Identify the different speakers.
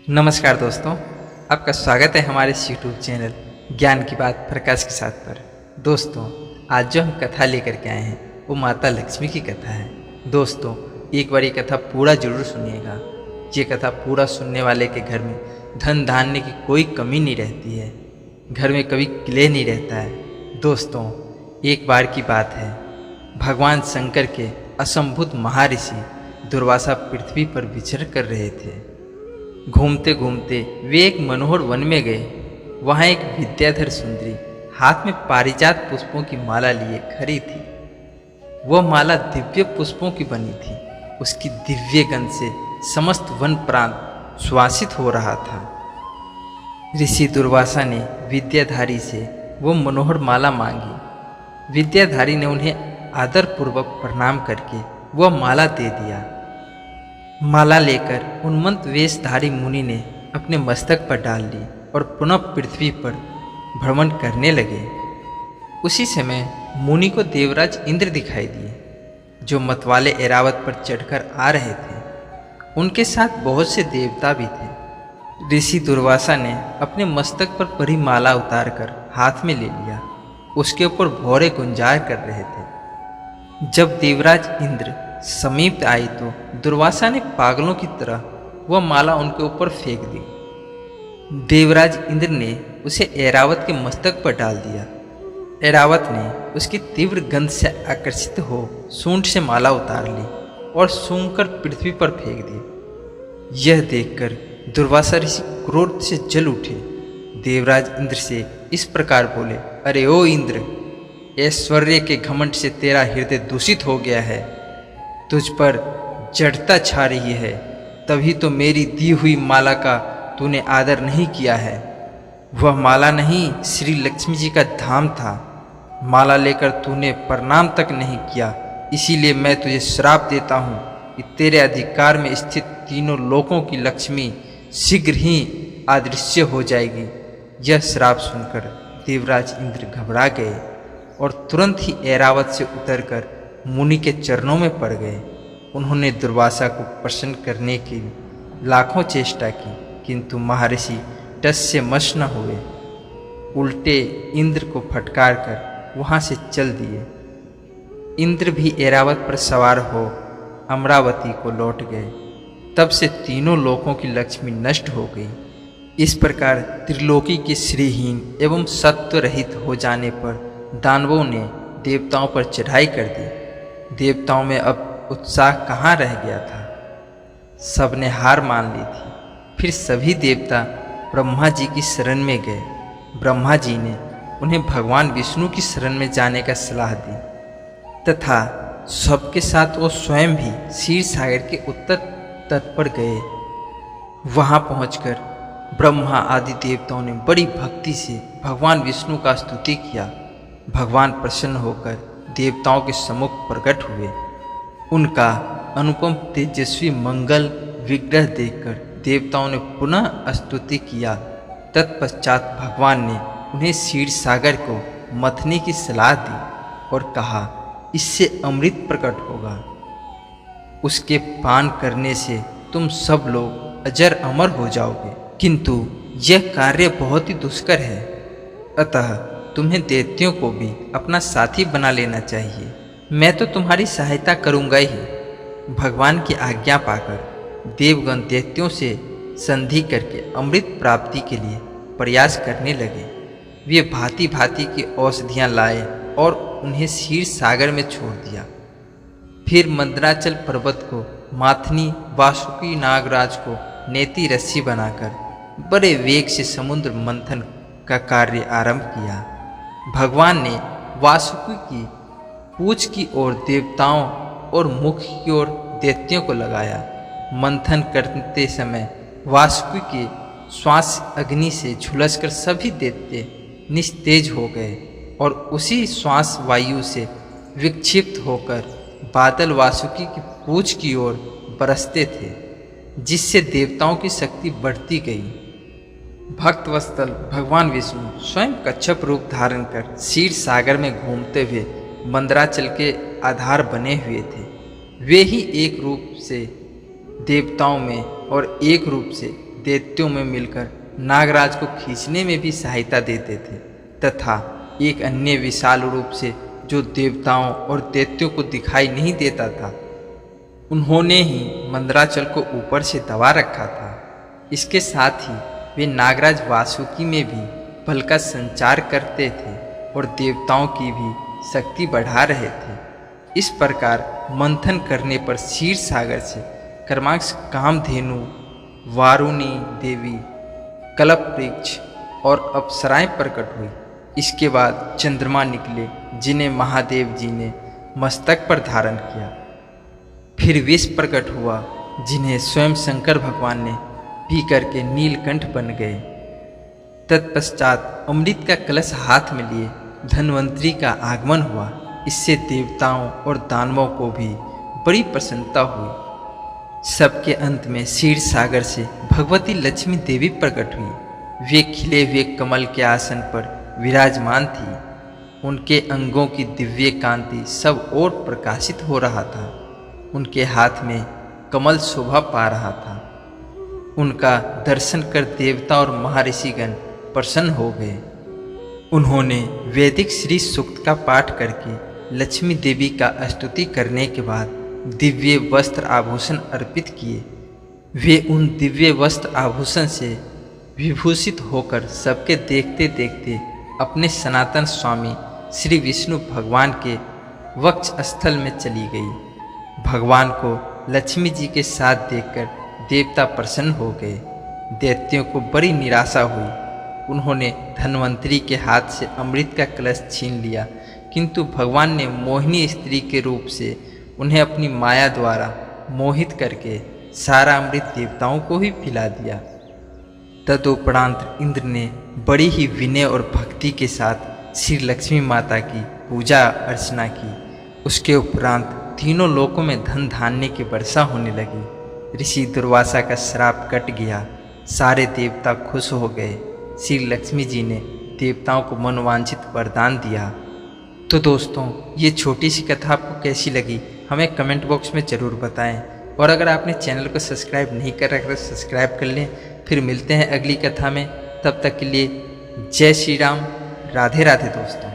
Speaker 1: नमस्कार दोस्तों, आपका स्वागत है हमारे इस यूट्यूब चैनल ज्ञान की बात प्रकाश के साथ पर। दोस्तों, आज जो हम कथा लेकर के आए हैं वो माता लक्ष्मी की कथा है। दोस्तों, एक बार ये कथा पूरा जरूर सुनिएगा। ये कथा पूरा सुनने वाले के घर में धन धान्य की कोई कमी नहीं रहती है, घर में कभी क्लेश नहीं रहता है। दोस्तों, एक बार की बात है, भगवान शंकर के असंभुत महर्षि दुर्वासा पृथ्वी पर विचरण कर रहे थे। घूमते घूमते वे एक मनोहर वन में गए। वहाँ एक विद्याधर सुंदरी हाथ में पारिजात पुष्पों की माला लिए खड़ी थी। वह माला दिव्य पुष्पों की बनी थी। उसकी दिव्य गंध से समस्त वन प्रांत सुवासित हो रहा था। ऋषि दुर्वासा ने विद्याधारी से वो मनोहर माला मांगी। विद्याधारी ने उन्हें आदरपूर्वक प्रणाम करके वह माला दे दिया। माला लेकर उन्मत्त वेशधारी मुनि ने अपने मस्तक पर डाल ली और पुनः पृथ्वी पर भ्रमण करने लगे। उसी समय मुनि को देवराज इंद्र दिखाई दिए, जो मतवाले ऐरावत पर चढ़कर आ रहे थे। उनके साथ बहुत से देवता भी थे। ऋषि दुर्वासा ने अपने मस्तक पर परी माला उतारकर हाथ में ले लिया। उसके ऊपर भौरे गुंजार कर रहे थे। जब देवराज इंद्र समीप आई तो दुर्वासा ने पागलों की तरह वह माला उनके ऊपर फेंक दी। देवराज इंद्र ने उसे ऐरावत के मस्तक पर डाल दिया। ऐरावत ने उसकी तीव्र गंध से आकर्षित हो सूंड से माला उतार ली और सूंघकर पृथ्वी पर फेंक दी। यह देखकर दुर्वासा ऋषि क्रोध से जल उठे। देवराज इंद्र से इस प्रकार बोले, अरे ओ इंद्र, ऐश्वर्य के घमंड से तेरा हृदय दूषित हो गया है। तुझ पर जड़ता छा रही है, तभी तो मेरी दी हुई माला का तूने आदर नहीं किया है। वह माला नहीं, श्री लक्ष्मी जी का धाम था। माला लेकर तूने प्रणाम तक नहीं किया, इसीलिए मैं तुझे श्राप देता हूँ कि तेरे अधिकार में स्थित तीनों लोकों की लक्ष्मी शीघ्र ही अदृश्य हो जाएगी। यह श्राप सुनकर देवराज इंद्र घबरा गए और तुरंत ही ऐरावत से उतरकर मुनि के चरणों में पड़ गए। उन्होंने दुर्वासा को प्रसन्न करने की लाखों चेष्टा की, किंतु महर्षि टस से मस न हुए। उल्टे इंद्र को फटकार कर वहाँ से चल दिए। इंद्र भी ऐरावत पर सवार हो अमरावती को लौट गए। तब से तीनों लोकों की लक्ष्मी नष्ट हो गई। इस प्रकार त्रिलोकी के श्रीहीन एवं सत्व रहित हो जाने पर दानवों ने देवताओं पर चढ़ाई कर दी। देवताओं में अब उत्साह कहाँ रह गया था, सबने हार मान ली थी। फिर सभी देवता ब्रह्मा जी की शरण में गए। ब्रह्मा जी ने उन्हें भगवान विष्णु की शरण में जाने का सलाह दी तथा सबके साथ वो स्वयं भी क्षीर सागर के उत्तर तट पर गए। वहाँ पहुंचकर ब्रह्मा आदि देवताओं ने बड़ी भक्ति से भगवान विष्णु का स्तुति किया। भगवान प्रसन्न होकर देवताओं के सम्मुख प्रकट हुए। उनका अनुपम तेजस्वी मंगल विग्रह देखकर देवताओं ने पुनः स्तुति किया। तत्पश्चात भगवान ने उन्हें क्षीर सागर को मथने की सलाह दी और कहा, इससे अमृत प्रकट होगा। उसके पान करने से तुम सब लोग अजर अमर हो जाओगे, किंतु यह कार्य बहुत ही दुष्कर है। अतः तुम्हें दैत्यों को भी अपना साथी बना लेना चाहिए। मैं तो तुम्हारी सहायता करूंगा ही। भगवान की आज्ञा पाकर देवगण दैत्यों से संधि करके अमृत प्राप्ति के लिए प्रयास करने लगे। वे भांति भांति की औषधियाँ लाए और उन्हें क्षीर सागर में छोड़ दिया। फिर मंदराचल पर्वत को माथनी वासुकी नागराज को नेति रस्सी बनाकर बड़े वेग से समुद्र मंथन का कार्य आरंभ किया। भगवान ने वासुकी की पूंछ की ओर देवताओं और मुख की ओर दैत्यों को लगाया। मंथन करते समय वासुकी के श्वास अग्नि से झुलसकर सभी दैत्य निस्तेज हो गए और उसी श्वास वायु से विक्षिप्त होकर बादल वासुकी की पूंछ की ओर बरसते थे, जिससे देवताओं की शक्ति बढ़ती गई। भक्तवत्सल भगवान विष्णु स्वयं कच्छप रूप धारण कर क्षीर सागर में घूमते हुए मंदराचल के आधार बने हुए थे। वे ही एक रूप से देवताओं में और एक रूप से दैत्यों में मिलकर नागराज को खींचने में भी सहायता देते थे तथा एक अन्य विशाल रूप से जो देवताओं और दैत्यों को दिखाई नहीं देता था, उन्होंने ही मंदराचल को ऊपर से दबा रखा था। इसके साथ ही वे नागराज वासुकी में भी बल का संचार करते थे और देवताओं की भी शक्ति बढ़ा रहे थे। इस प्रकार मंथन करने पर क्षीर सागर से कर्माक्ष, कामधेनु, वारुणी देवी, कल्प वृक्ष और अप्सराएं प्रकट हुई। इसके बाद चंद्रमा निकले जिन्हें महादेव जी ने मस्तक पर धारण किया। फिर विष प्रकट हुआ जिन्हें स्वयं शंकर भगवान ने पी करके नीलकंठ बन गए। तत्पश्चात अमृत का कलश हाथ में लिए धन्वंतरी का आगमन हुआ। इससे देवताओं और दानवों को भी बड़ी प्रसन्नता हुई। सबके अंत में क्षीर सागर से भगवती लक्ष्मी देवी प्रकट हुई। वे खिले हुए कमल के आसन पर विराजमान थी। उनके अंगों की दिव्य कांति सब ओर प्रकाशित हो रहा था। उनके हाथ में कमल शोभा पा रहा था। उनका दर्शन कर देवता और महर्षिगण प्रसन्न हो गए। उन्होंने वैदिक श्री सूक्त का पाठ करके लक्ष्मी देवी का स्तुति करने के बाद दिव्य वस्त्र आभूषण अर्पित किए। वे उन दिव्य वस्त्र आभूषण से विभूषित होकर सबके देखते देखते अपने सनातन स्वामी श्री विष्णु भगवान के वक्ष स्थल में चली गई। भगवान को लक्ष्मी जी के साथ देखकर देवता प्रसन्न हो गए। दैत्यों को बड़ी निराशा हुई। उन्होंने धन्वंतरी के हाथ से अमृत का कलश छीन लिया, किंतु भगवान ने मोहिनी स्त्री के रूप से उन्हें अपनी माया द्वारा मोहित करके सारा अमृत देवताओं को ही पिला दिया। तदुपरांत इंद्र ने बड़ी ही विनय और भक्ति के साथ श्री लक्ष्मी माता की पूजा अर्चना की। उसके उपरांत तीनों लोकों में धन धान्य की वर्षा होने लगी। ऋषि दुर्वासा का श्राप कट गया। सारे देवता खुश हो गए। श्री लक्ष्मी जी ने देवताओं को मनोवांछित वरदान दिया। तो दोस्तों, ये छोटी सी कथा आपको कैसी लगी हमें कमेंट बॉक्स में ज़रूर बताएं। और अगर आपने चैनल को सब्सक्राइब नहीं कर रखा तो सब्सक्राइब कर लें। फिर मिलते हैं अगली कथा में। तब तक के लिए जय श्री राम, राधे राधे दोस्तों।